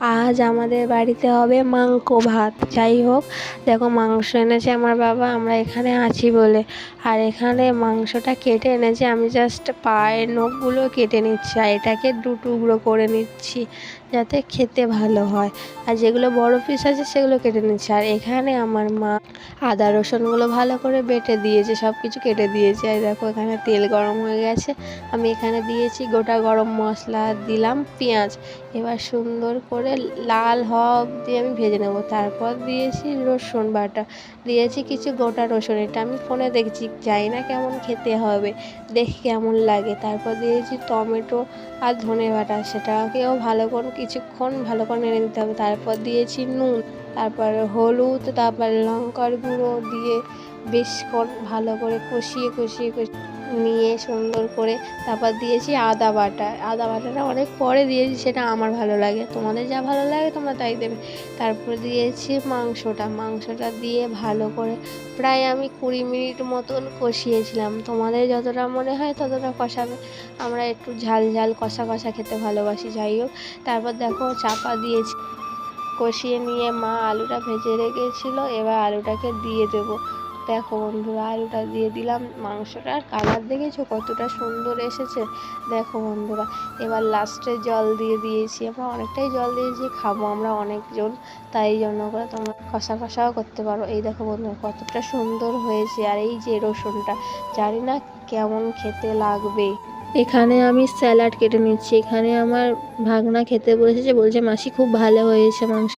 আজ আমাদের বাড়িতে হবে মাংস ভাত। যাই হোক, দেখো মাংস এনেছে আমার বাবা, আমরা এখানে আছি বলে। আর এখানে মাংসটা কেটে এনেছে, আমি জাস্ট পায়ের নখগুলো কেটে নিচ্ছি আর এটাকে দু টুকরো করে নিচ্ছি যাতে খেতে ভালো হয়। আর যেগুলো বড় পিস আছে সেগুলো কেটে নিচ্ছি। আর এখানে আমার মা আদা রসুনগুলো ভালো করে বেটে দিয়েছে, সব কিছু কেটে দিয়েছে। আর দেখো এখানে তেল গরম হয়ে গেছে, আমি এখানে দিয়েছি গোটা গরম মশলা, দিলাম পেঁয়াজ। এবার সুন্দর করে লাল হওয়া অবধি আমি ভেজে নেব। তারপর দিয়েছি রসুন বাটা, দিয়েছি কিছু গোটা রসুন, এটা আমি ফোনে দেখছি, জানি না কেমন খেতে হবে, দেখি কেমন লাগে। তারপর দিয়েছি টমেটো আর ধনে বাটা, সেটাকেও ভালো করে কিছুক্ষণ ভালো করে নেড়ে দিতে হবে। তারপর দিয়েছি নুন, তারপর হলুদ, তারপর লঙ্কার গুঁড়ো দিয়ে বেশক্ষণ ভালো করে কষিয়ে কষিয়ে কষিয়ে নিয়ে সুন্দর করে তারপর দিয়েছি আদা বাটা। আদা বাটাটা অনেক পরে দিয়েছি, সেটা আমার ভালো লাগে, তোমাদের যা ভালো লাগে তোমরা তাই দেবে। তারপর দিয়েছি মাংসটা দিয়ে ভালো করে প্রায় আমি 20 মিনিট মতন কষিয়েছিলাম। তোমাদের যতটা মনে হয় ততটা কষাবে, আমরা একটু ঝাল ঝাল কষা কষা খেতে ভালোবাসি। যাই হোক, তারপর দেখো চাপা দিয়েছি, কষিয়ে নিয়ে মা আলুটা ভেজে রেখেছিলো, এবার আলুটাকে দিয়ে দেবো। দেখো বন্ধুরা, আলুটা দিয়ে দিলাম, মাংসটার কালার দেখেছো কতটা সুন্দর এসেছে। দেখো বন্ধুরা, এবার লাস্টে জল দিয়ে দিয়েছি, আমরা অনেকটাই জল দিয়েছি, খাবো আমরা অনেকজন, তাই জন্য করে তোমরা কষা কষাও করতে পারো। এই দেখো বন্ধুরা কতটা সুন্দর হয়েছে। আর এই যে রসুনটা, জানি না কেমন খেতে লাগবে। এখানে আমি স্যালাড কেটে নিচ্ছি, এখানে আমার ভাগনা খেতে বসেছে, বলছে মাসি খুব ভালো হয়েছে মাংস।